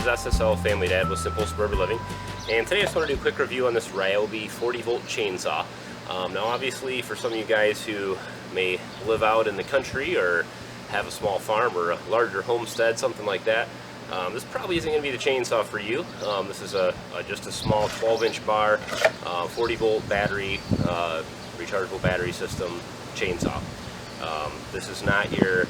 SSLFamilyDad with Simple Suburban Living, and today I just want to do a quick review on this Ryobi 40-volt chainsaw. Now obviously for some of you guys who may live out in the country or have a small farm or a larger homestead, something like that, this probably isn't going to be the chainsaw for you. This is just a small 12-inch bar, 40-volt battery, rechargeable battery system chainsaw. This is not your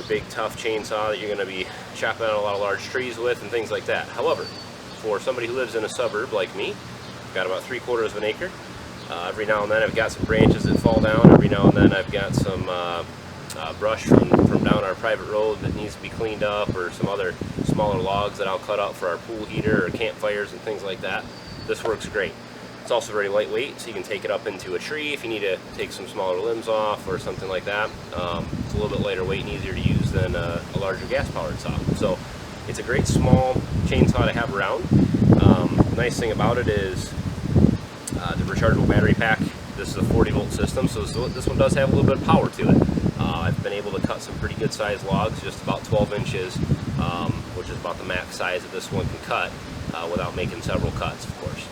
big tough chainsaw that you're going to be chopping out a lot of large trees with and things like that. However, for somebody who lives in a suburb like me, I've got about 3/4 of an acre. Every now and then I've got some branches that fall down. Every now and then I've got some brush from down our private road that needs to be cleaned up, or some other smaller logs that I'll cut up for our pool heater or campfires and things like that. This works great. It's also very lightweight, so you can take it up into a tree if you need to take some smaller limbs off or something like that. It's a little bit lighter weight and easier to use than a larger gas-powered saw. So it's a great small chainsaw to have around. The nice thing about it is the rechargeable battery pack. This is a 40-volt system, so this one does have a little bit of power to it. I've been able to cut some pretty good-sized logs, just about 12 inches, which is about the max size that this one can cut, without making several cuts, of course.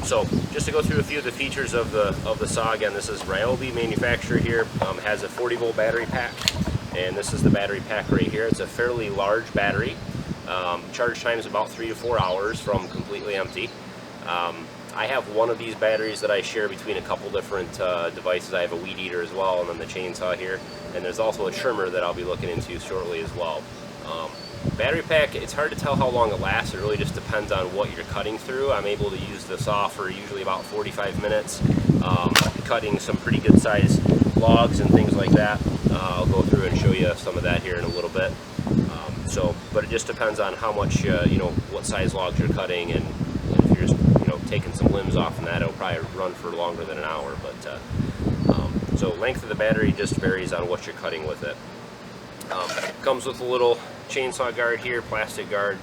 So just to go through a few of the features of the saw, again, this is Ryobi manufacturer here. It has a 40-volt battery pack, and this is the battery pack right here. It's a fairly large battery. Charge time is about 3 to 4 hours from completely empty. I have one of these batteries that I share between a couple different devices. I have a weed eater as well, and then the chainsaw here, and there's also a trimmer that I'll be looking into shortly as well. Battery pack, it's hard to tell how long it lasts. It really just depends on what you're cutting through. I'm able to use the saw for usually about 45 minutes, cutting some pretty good sized logs and things like that. I'll go through and show you some of that here in a little bit. But it just depends on how much, what size logs you're cutting, and if you're just, taking some limbs off and that, it'll probably run for longer than an hour. But so length of the battery just varies on what you're cutting with it. Comes with a little chainsaw guard here, plastic guard.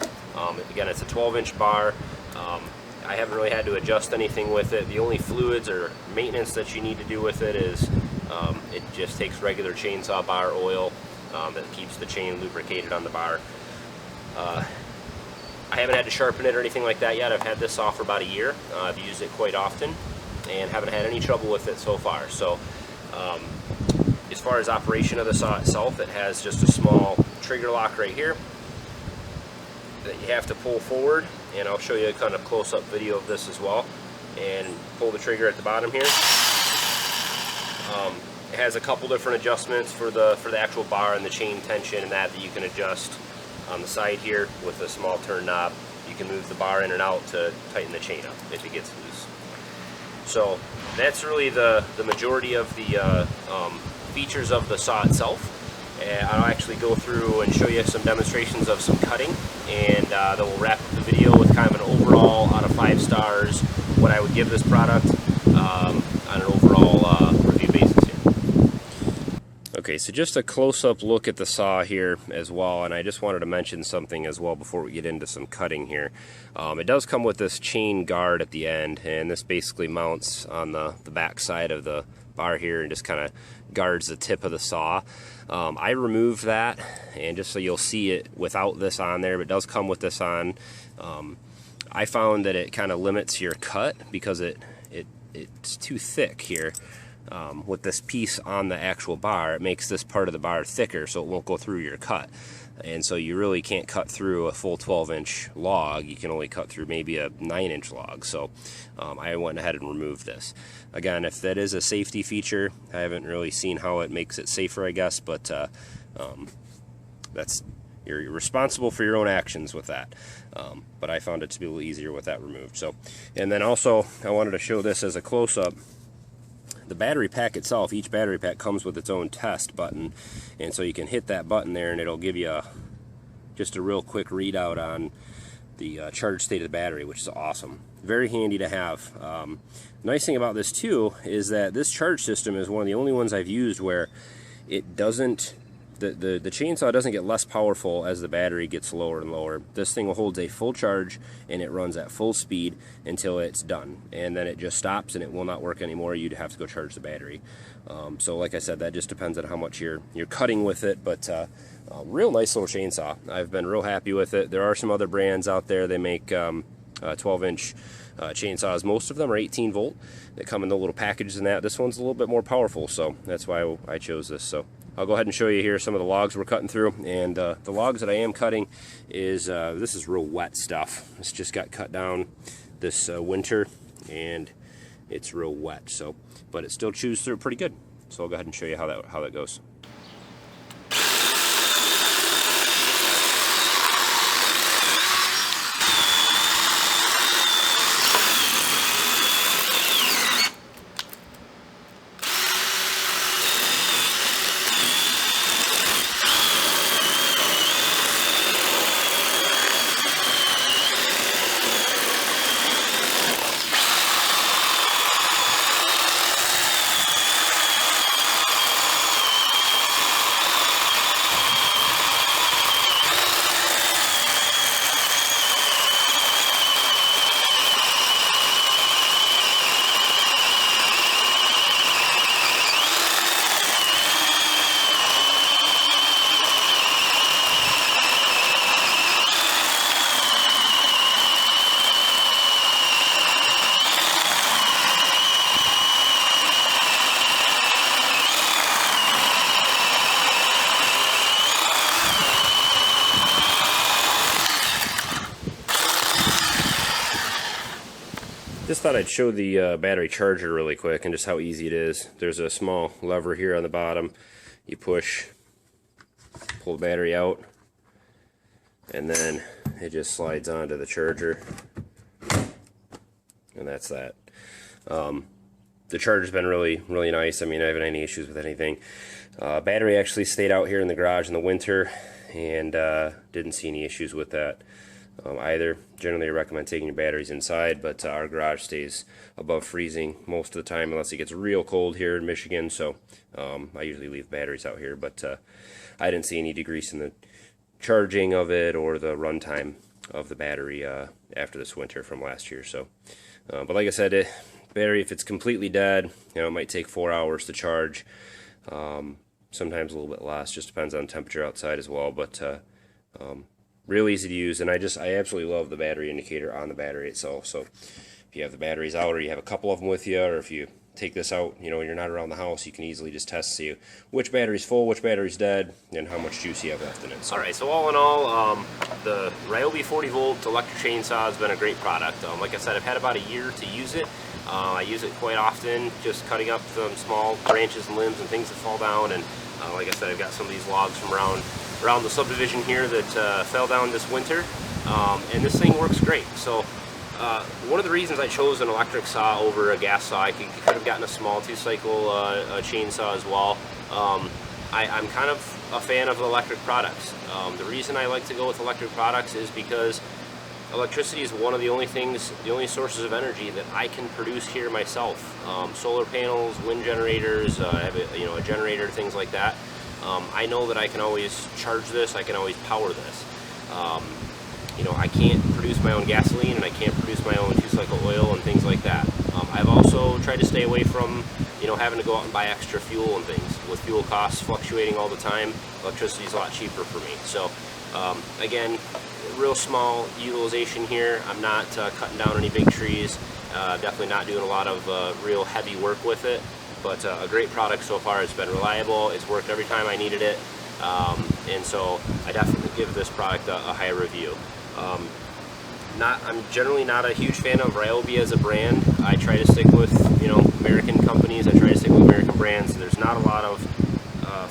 Again, it's a 12-inch bar. I haven't really had to adjust anything with it. The only fluids or maintenance that you need to do with it is it just takes regular chainsaw bar oil that keeps the chain lubricated on the bar. I haven't had to sharpen it or anything like that yet. I've had this saw for about a year. I've used it quite often and haven't had any trouble with it so far. So as far as operation of the saw itself, it has just a small trigger lock right here that you have to pull forward, and I'll show you a kind of close-up video of this as well. And pull the trigger at the bottom here. It has a couple different adjustments for the actual bar and the chain tension and that you can adjust. On the side here with a small turn knob, you can move the bar in and out to tighten the chain up if it gets loose. So that's really the majority of the features of the saw itself. And I'll actually go through and show you some demonstrations of some cutting, and then we'll wrap up the video with kind of an overall out of 5 stars, what I would give this product on an overall review basis here. Okay, so just a close-up look at the saw here as well, and I just wanted to mention something as well before we get into some cutting here. It does come with this chain guard at the end, and this basically mounts on the back side of the bar here and just kind of guards the tip of the saw. I removed that, and just so you'll see it without this on there, but it does come with this on. I found that it kind of limits your cut because it's too thick here. With this piece on the actual bar, it makes this part of the bar thicker, so it won't go through your cut, and so you really can't cut through a full 12-inch log. You can only cut through maybe a 9-inch log. So I went ahead and removed this. Again, if that is a safety feature, I haven't really seen how it makes it safer, I guess, but you're responsible for your own actions with that. But I found it to be a little easier with that removed. So, and then also I wanted to show this as a close-up. The battery pack itself, each battery pack comes with its own test button, and so you can hit that button there and it'll give you just a real quick readout on the charge state of the battery, which is awesome. Very handy to have. Nice thing about this too is that this charge system is one of the only ones I've used where it doesn't the chainsaw doesn't get less powerful as the battery gets lower and lower. This thing holds a full charge and it runs at full speed until it's done, and then it just stops and it will not work anymore. You'd have to go charge the battery. So like I said, that just depends on how much you're cutting with it, but real nice little chainsaw. I've been real happy with it. There are some other brands out there. They make 12-inch chainsaws. Most of them are 18 volt. They come in the little packages and that. This one's a little bit more powerful, so that's why I chose this. So I'll go ahead and show you here some of the logs we're cutting through, and the logs that I am cutting is this is real wet stuff. This just got cut down this winter, and it's real wet. So, but it still chews through pretty good. So I'll go ahead and show you how that goes. Just thought I'd show the battery charger really quick and just how easy it is. There's a small lever here on the bottom. You push, pull the battery out, and then it just slides onto the charger, and that's that. The charger's been really nice. I mean, I haven't had any issues with anything. Battery actually stayed out here in the garage in the winter, and didn't see any issues with that either. Generally, I recommend taking your batteries inside, but our garage stays above freezing most of the time unless it gets real cold here in Michigan, so I usually leave batteries out here, but I didn't see any decrease in the charging of it or the runtime of the battery after this winter from last year. So, but like I said, battery, if it's completely dead, it might take 4 hours to charge. Sometimes a little bit less, just depends on temperature outside as well, but real easy to use, and I absolutely love the battery indicator on the battery itself. So if you have the batteries out, or you have a couple of them with you, or if you take this out, when you're not around the house, you can easily just test to see which battery's full, which battery's dead, and how much juice you have left in it. So. Alright, so all in all, the Ryobi 40 volt electric chainsaw has been a great product. Like I said, I've had about a year to use it. I use it quite often, just cutting up some small branches and limbs and things that fall down, and like I said, I've got some of these logs from around the subdivision here that fell down this winter, and this thing works great. So one of the reasons I chose an electric saw over a gas saw, I could have gotten a small 2-cycle chainsaw as well. I'm kind of a fan of electric products. The reason I like to go with electric products is because electricity is one of the only sources of energy that I can produce here myself. Solar panels, wind generators, I have a generator, things like that. I know that I can always charge this, I can always power this. I can't produce my own gasoline, and I can't produce my own 2-cycle oil and things like that. I've also tried to stay away from having to go out and buy extra fuel and things. With fuel costs fluctuating all the time, electricity is a lot cheaper for me. So again, real small utilization here. I'm not cutting down any big trees, definitely not doing a lot of real heavy work with it, but a great product so far. It's been reliable, it's worked every time I needed it, and so I definitely give this product a high review. I'm generally not a huge fan of Ryobi as a brand. I try to stick with American companies, I try to stick with American brands. There's not a lot of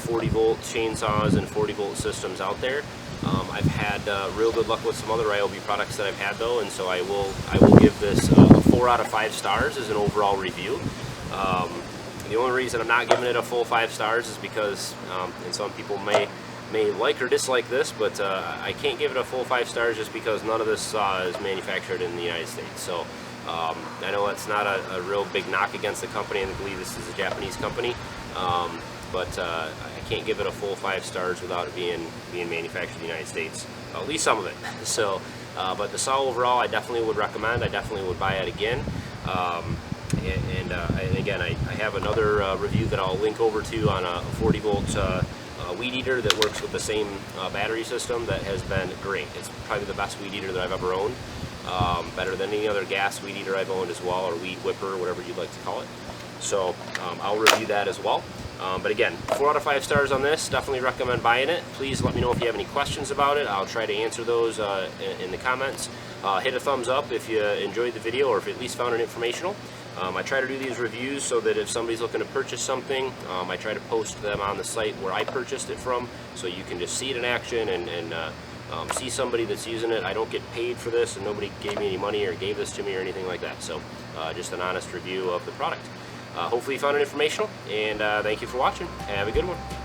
40 volt chainsaws and 40 volt systems out there. I've had real good luck with some other Ryobi products that I've had though, and so I will give this a 4 out of 5 stars as an overall review. The only reason I'm not giving it a full 5 stars is because, and some people may like or dislike this, but I can't give it a full 5 stars just because none of this saw is manufactured in the United States. So I know that's not a real big knock against the company, and I believe this is a Japanese company. but I can't give it a full 5 stars without it being manufactured in the United States, at least some of it. So, but the saw overall, I definitely would recommend. I definitely would buy it again. And again, I have another review that I'll link over to on a 40 volt weed eater that works with the same battery system that has been great. It's probably the best weed eater that I've ever owned. Better than any other gas weed eater I've owned as well, or weed whipper, whatever you'd like to call it. So I'll review that as well. But again, 4 out of 5 stars on this. Definitely recommend buying it. Please let me know if you have any questions about it. I'll try to answer those in the comments. Hit a thumbs up if you enjoyed the video, or if you at least found it informational. I try to do these reviews so that if somebody's looking to purchase something, I try to post them on the site where I purchased it from, so you can just see it in action and see somebody that's using it. I don't get paid for this, and nobody gave me any money or gave this to me or anything like that. So just an honest review of the product. Hopefully you found it informational, and thank you for watching. Have a good one.